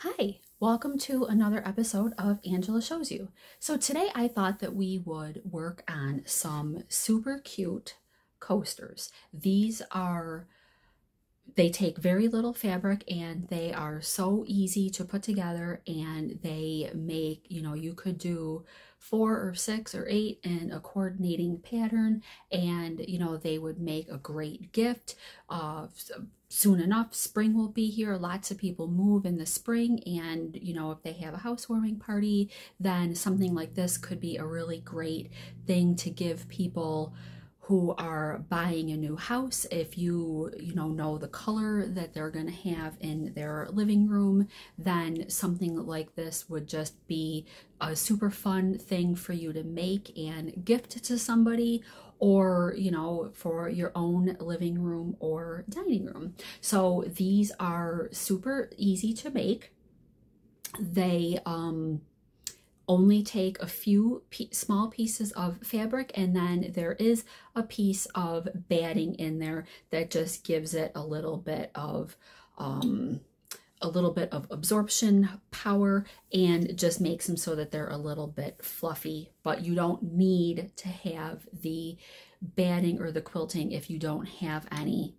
Hi, welcome to another episode of Angela Shows You. So today I thought that we would work on some super cute coasters. They take very little fabric and they are so easy to put together, and they make, you could do 4 or 6 or 8 in a coordinating pattern, and they would make a great gift. Soon enough, spring will be here. Lots of people move in the spring, and if they have a housewarming party, then something like this could be a really great thing to give people who are buying a new house. If you know the color that they're going to have in their living room, then something like this would just be a super fun thing for you to make and gift to somebody, or for your own living room or dining room. So these are super easy to make. They only take a few small pieces of fabric, and then there is a piece of batting in there that just gives it a little bit of absorption power and just makes them so that they're a little bit fluffy. But you don't need to have the batting or the quilting if you don't have any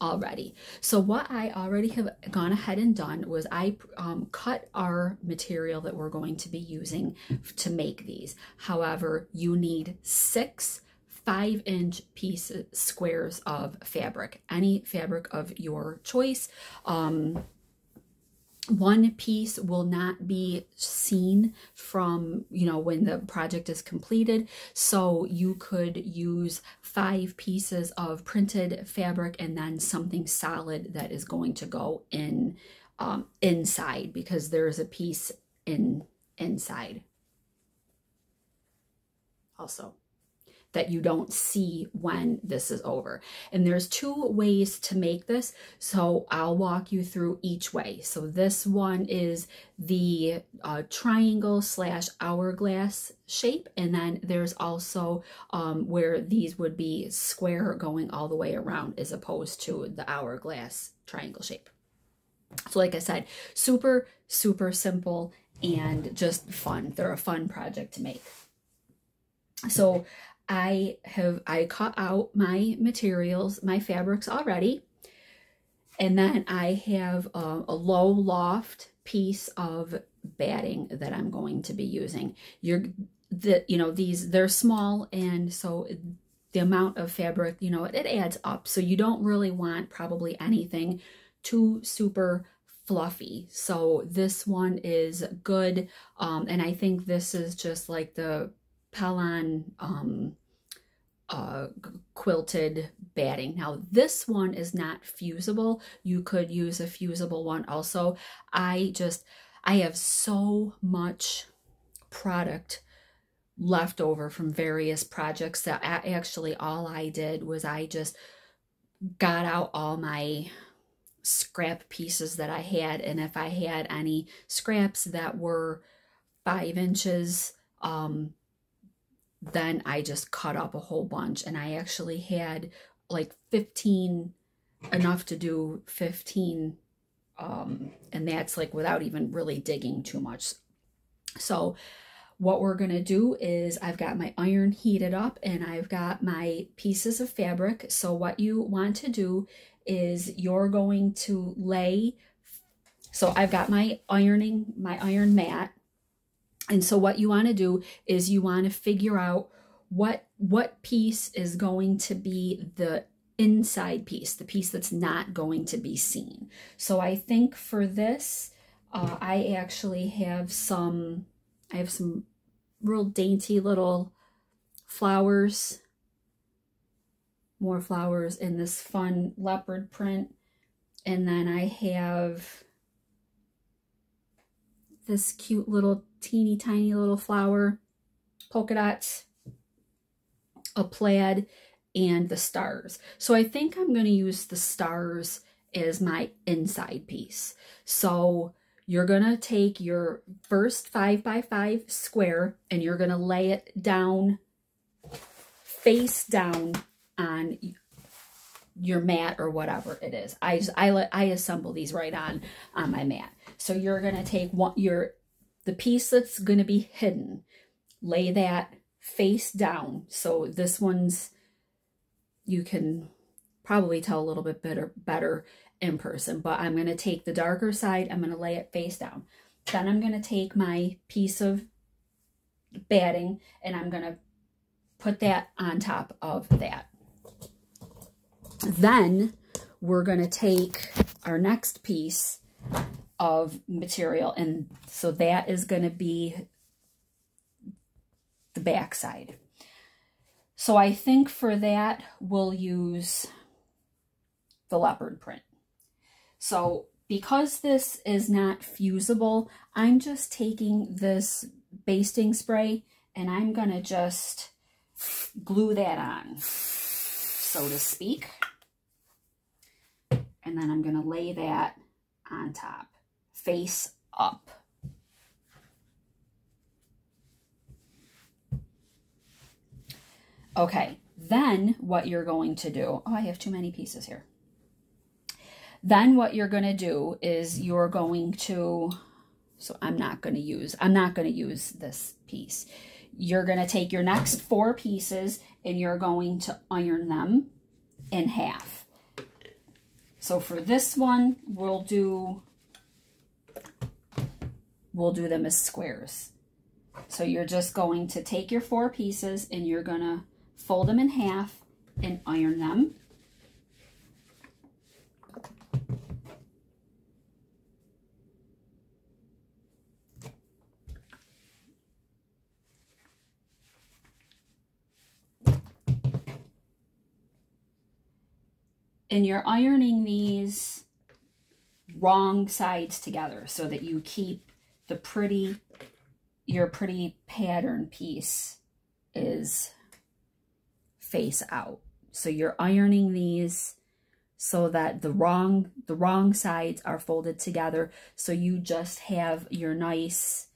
already. So what I already have gone ahead and done was I cut our material that we're going to be using to make these. However, you need 6 5-inch squares of fabric, any fabric of your choice. One piece will not be seen from, when the project is completed. So you could use 5 pieces of printed fabric and then something solid that is going to go in inside, because there's a piece inside also that you don't see when this is over. And there's 2 ways to make this, so I'll walk you through each way. So this one is the triangle / hourglass shape, and then there's also where these would be square going all the way around, as opposed to the hourglass triangle shape. So like I said, super simple and just fun. They're a fun project to make. So I cut out my materials, my fabrics already, and then I have a low loft piece of batting that I'm going to be using. They're small, and so the amount of fabric, it adds up. So you don't really want probably anything too super fluffy. So this one is good, and I think this is just like the Pellon quilted batting. Now this one is not fusible. You could use a fusible one also. I have so much product left over from various projects that actually all I did was I just got out all my scrap pieces that I had, and if I had any scraps that were 5 inches, then I just cut up a whole bunch, and I actually had like 15, enough to do 15, and that's like without even really digging too much. So what we're gonna do is I've got my iron heated up, and I've got my pieces of fabric. So what you want to do is you're going to lay, so I've got my iron mat. And so what you want to do is you want to figure out what piece is going to be the inside piece, the piece that's not going to be seen. So I think for this, I actually have some real dainty little flowers, more flowers in this fun leopard print. And then I have this cute little teeny tiny little flower, polka dots, a plaid, and the stars. So I think I'm going to use the stars as my inside piece. So you're going to take your first 5x5 square, and you're going to lay it down, face down on your mat or whatever it is. I assemble these right on my mat. So you're going to take the piece that's going to be hidden, lay that face down. So this one's, you can probably tell a little bit better in person, but I'm going to take the darker side, I'm going to lay it face down. Then I'm going to take my piece of batting and I'm going to put that on top of that. Then we're going to take our next piece of material, and so that is going to be the back side. So I think for that we'll use the leopard print. So because this is not fusible, I'm just taking this basting spray and I'm going to just glue that on, so to speak. And then I'm going to lay that on top, face up. Okay, then what you're going to do, oh, I have too many pieces here. Then what you're going to do is you're going to, so I'm not going to use this piece. You're going to take your next 4 pieces and you're going to iron them in half. So for this one, we'll do them as squares. So you're just going to take your 4 pieces and you're going to fold them in half and iron them. And you're ironing these wrong sides together so that you keep your pretty pattern piece is face out. So you're ironing these so that the wrong sides are folded together, so you just have your nice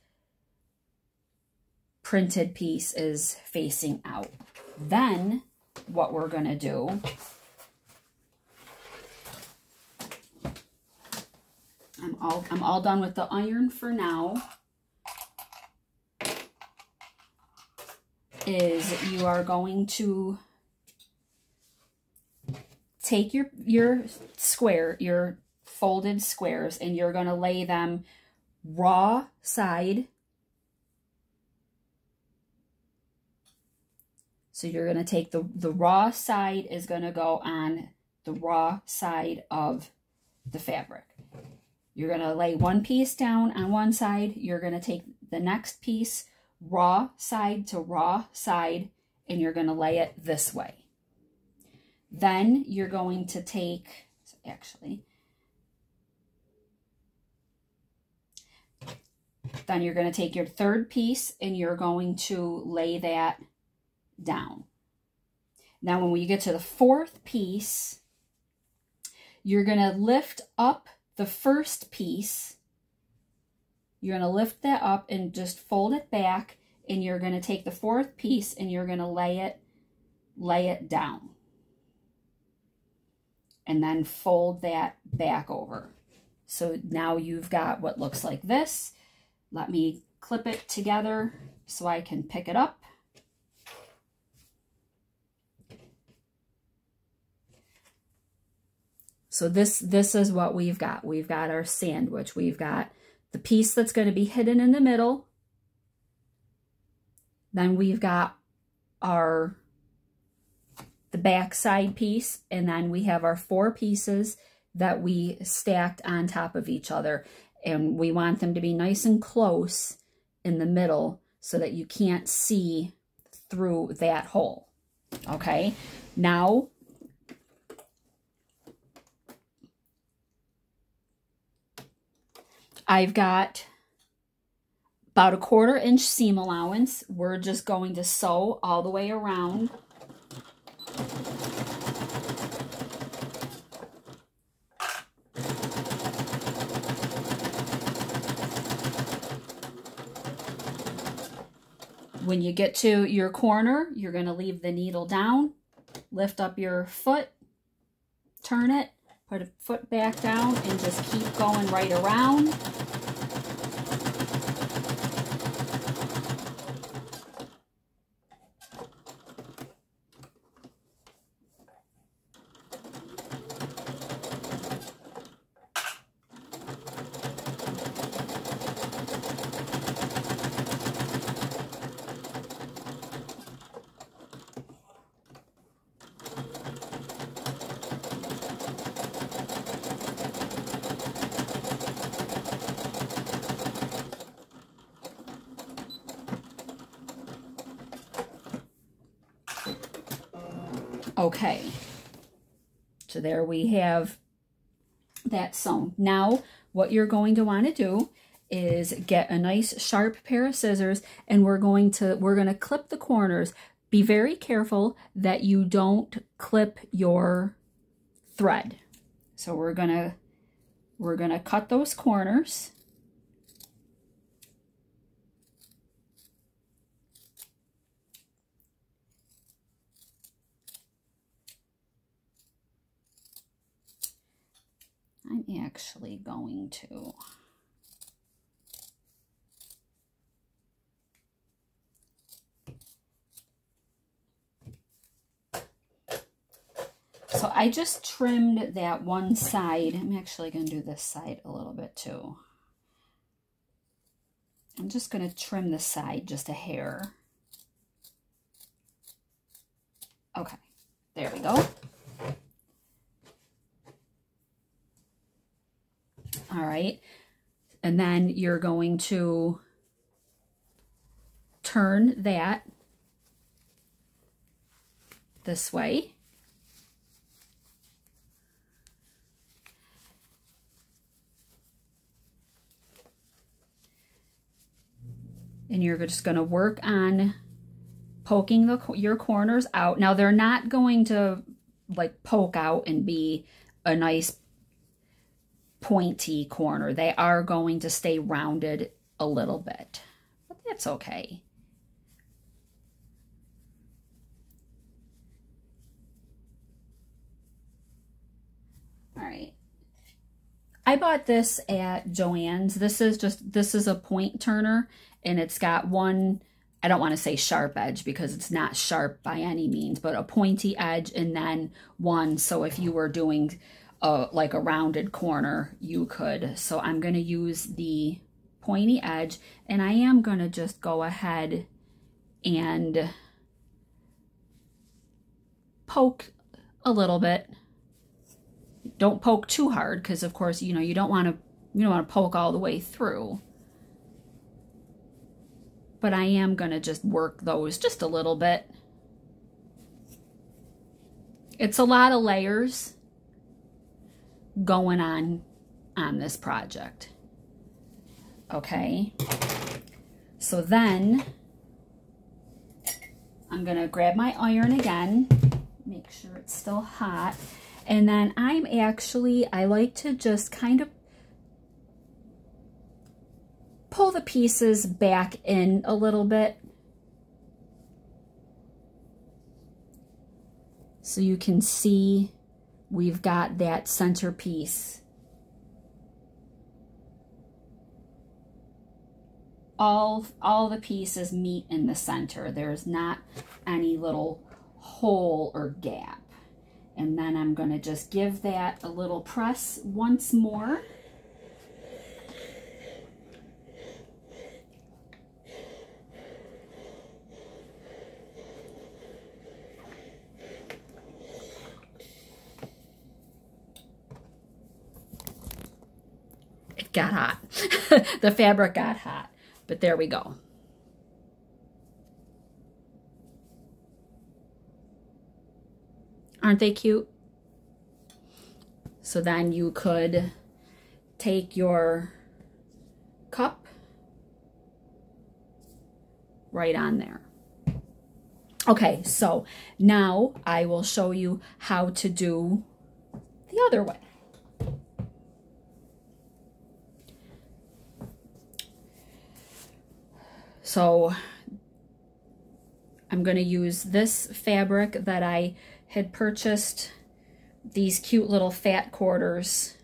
printed piece is facing out. Then what we're going to do, I'm all done with the iron for now, is you are going to take your folded squares and you're going to lay them raw side. So you're going to take the raw side is going to go on the raw side of the fabric. You're going to lay one piece down on one side. You're going to take the next piece, raw side to raw side, and you're going to lay it this way. Then you're going to take, then you're going to take your third piece and you're going to lay that down. Now when we get to the 4th piece, you're going to lift up the first piece. You're going to lift that up and just fold it back, and you're going to take the 4th piece and you're going to lay it down. And then fold that back over. So now you've got what looks like this. Let me clip it together so I can pick it up. So this is what we've got. We've got our sandwich. We've got the piece that's going to be hidden in the middle. Then we've got the back side piece, and then we have our 4 pieces that we stacked on top of each other, and we want them to be nice and close in the middle so that you can't see through that hole. Okay, now I've got about a 1/4 inch seam allowance. We're just going to sew all the way around. When you get to your corner, you're going to leave the needle down, lift up your foot, turn it, put a foot back down, and just keep going right around. Okay, so there we have that sewn. Now, what you're going to want to do is get a nice sharp pair of scissors, and we're going to clip the corners. Be very careful that you don't clip your thread. So we're gonna cut those corners. I'm actually going to so I just trimmed that one side. I'm actually going to do this side a little bit too. I'm just going to trim the side just a hair. Okay, there we go. All right, and then you're going to turn that this way. And you're just going to work on poking your corners out. Now, they're not going to like poke out and be a nice pointy corner. They are going to stay rounded a little bit, but that's okay. All right. I bought this at Joann's. This is a point turner, and it's got one, I don't want to say sharp edge because it's not sharp by any means, but a pointy edge, and then one, so if you were doing like a rounded corner, you could. So I'm going to use the pointy edge, and I am going to just go ahead and poke a little bit. Don't poke too hard, because of course, you know, you don't want to poke all the way through. But I am going to just work those just a little bit. It's a lot of layers going on this project. Okay. So then I'm going to grab my iron again, make sure it's still hot. And then I like to just kind of pull the pieces back in a little bit so you can see we've got that center piece. All the pieces meet in the center. There's not any little hole or gap. And then I'm going to just give that a little press once more. It got hot. The fabric got hot, but there we go. Aren't they cute? So then you could take your cup right on there. Okay, so now I will show you how to do the other way. So I'm going to use this fabric that I had purchased these cute little fat quarters.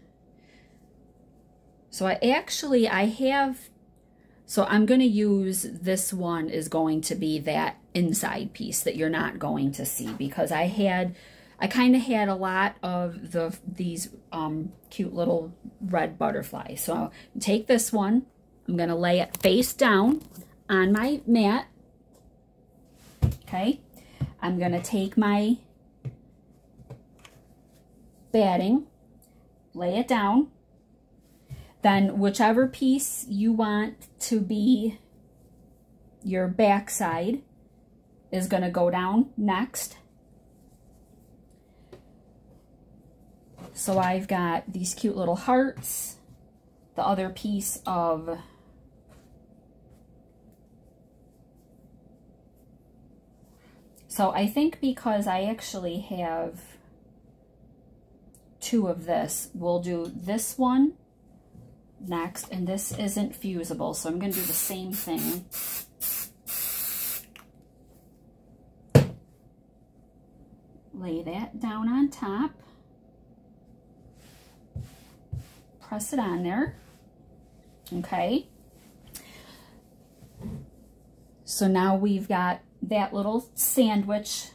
So I have, so I'm going to use, this one is going to be that inside piece that you're not going to see, because I kind of had a lot of these cute little red butterflies. So take this one, I'm going to lay it face down on my mat. Okay, I'm going to take my batting, lay it down. Then whichever piece you want to be your back side is going to go down next. So I've got these cute little hearts, the other piece of so I think because I actually have 2 of this, we'll do this one next, and this isn't fusible, so I'm going to do the same thing. Lay that down on top. Press it on there. Okay. So now we've got that little sandwich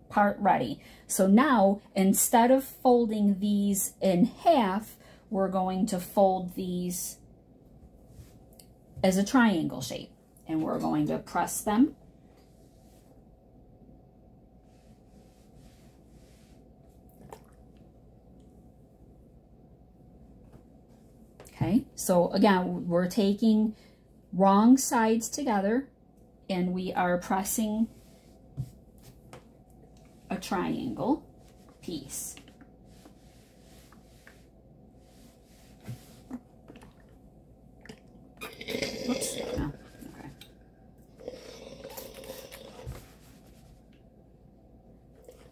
part ready. So now, instead of folding these in half, we're going to fold these as a triangle shape, and we're going to press them. Okay, so again, we're taking wrong sides together and we are pressing a triangle piece. Oops. No. Okay.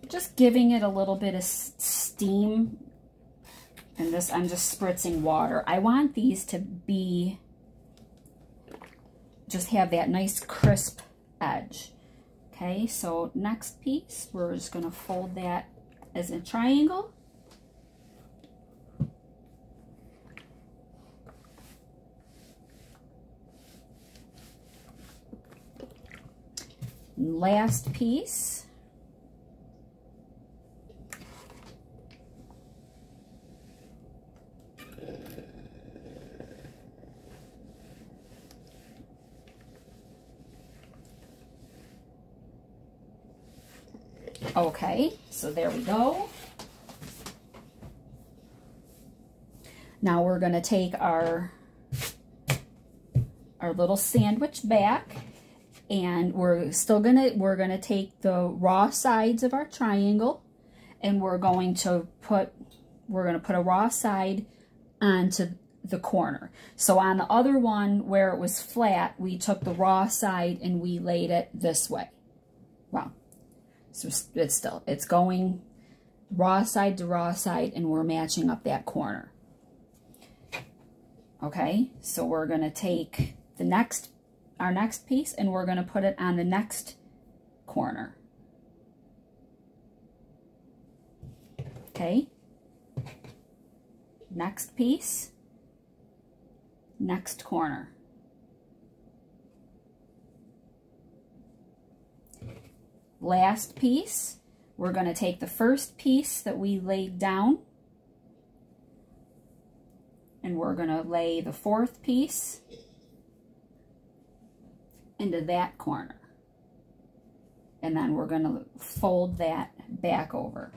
Just giving it a little bit of steam, and this, I'm just spritzing water. I want these to be, just have that nice crisp edge. Okay, so next piece, we're just going to fold that as a triangle. Last piece. Okay, so there we go. Now we're going to take our little sandwich back, and we're gonna take the raw sides of our triangle, and we're gonna put a raw side onto the corner. So on the other one where it was flat, we took the raw side and we laid it this way. Well, so it's going raw side to raw side, and we're matching up that corner. Okay, so we're gonna take our next piece, and we're going to put it on the next corner. Okay, next piece, next corner. Last piece, we're going to take the first piece that we laid down, and we're going to lay the fourth piece into that corner, and then we're going to fold that back over.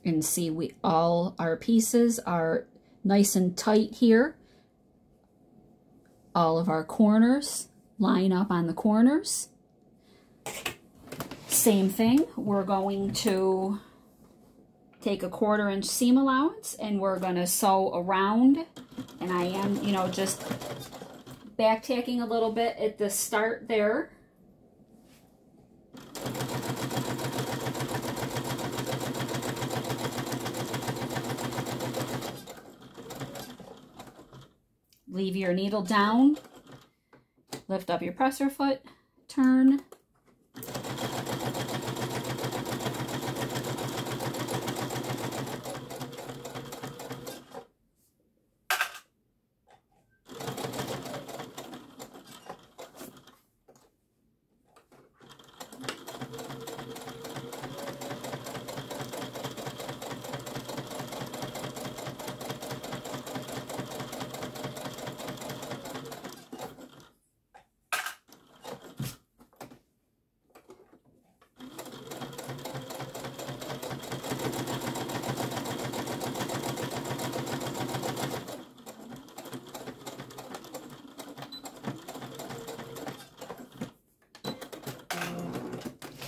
And see, all our pieces are nice and tight here. All of our corners line up on the corners. Same thing, we're going to take a 1/4 inch seam allowance, and we're going to sew around, and I am, just back tacking a little bit at the start there. Leave your needle down, lift up your presser foot, turn.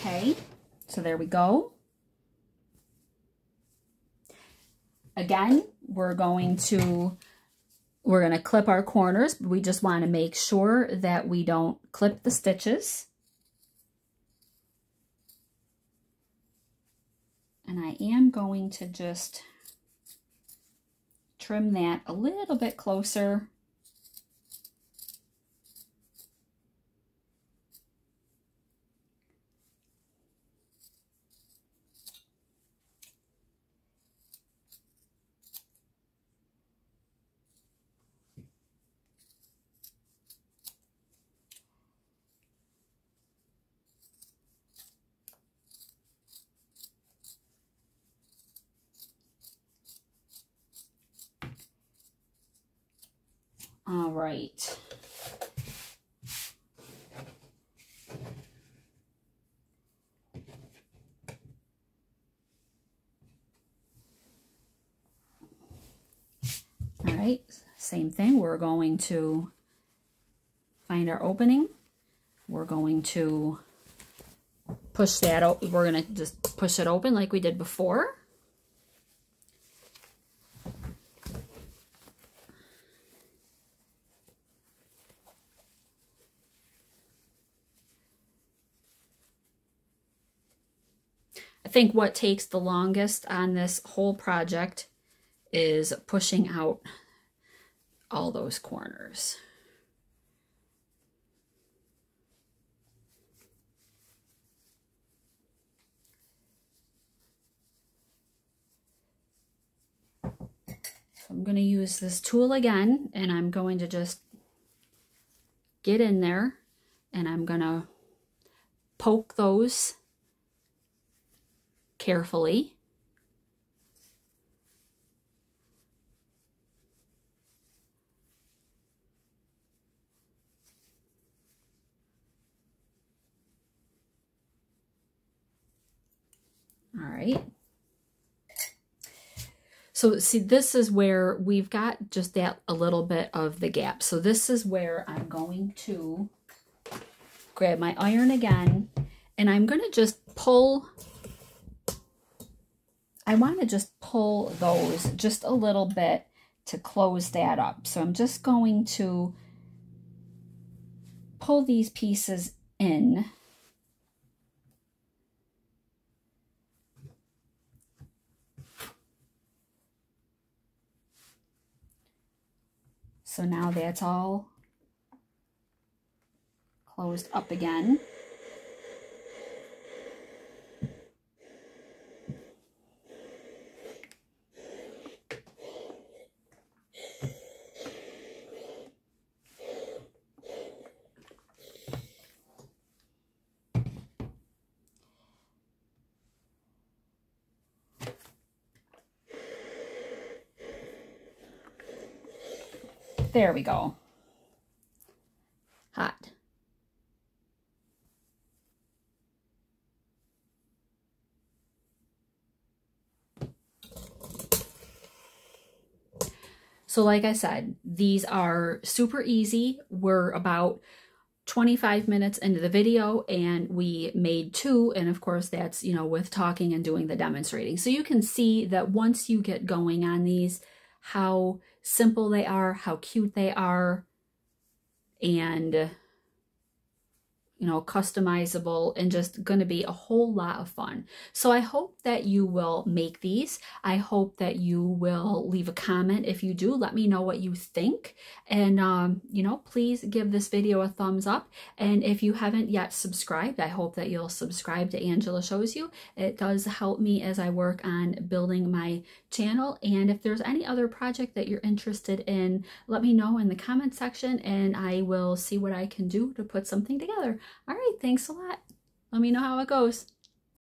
Okay, so there we go. Again, we're going to clip our corners. We just want to make sure that we don't clip the stitches. And I am going to just trim that a little bit closer. All right. All right, same thing. We're going to find our opening. We're going to push that out. We're going to just push it open like we did before. I think what takes the longest on this whole project is pushing out all those corners. So I'm going to use this tool again, and I'm going to just get in there, and I'm going to poke those carefully. All right. So see, this is where we've got just that a little bit of the gap. So this is where I'm going to grab my iron again, and I'm going to just pull. I want to just pull those just a little bit to close that up. So I'm just going to pull these pieces in. So now that's all closed up again. There we go. Hot. So like I said, these are super easy. We're about 25 minutes into the video and we made 2, and of course that's, you know, with talking and doing the demonstrating. So you can see that once you get going on these, how simple they are, how cute they are, and you know, customizable, and just going to be a whole lot of fun. So I hope that you will make these. I hope that you will leave a comment. If you do, let me know what you think. And, you know, please give this video a thumbs up. And if you haven't yet subscribed, I hope that you'll subscribe to Angela Shows You. It does help me as I work on building my channel. And if there's any other project that you're interested in, let me know in the comment section and I will see what I can do to put something together. All right, thanks a lot. Let me know how it goes.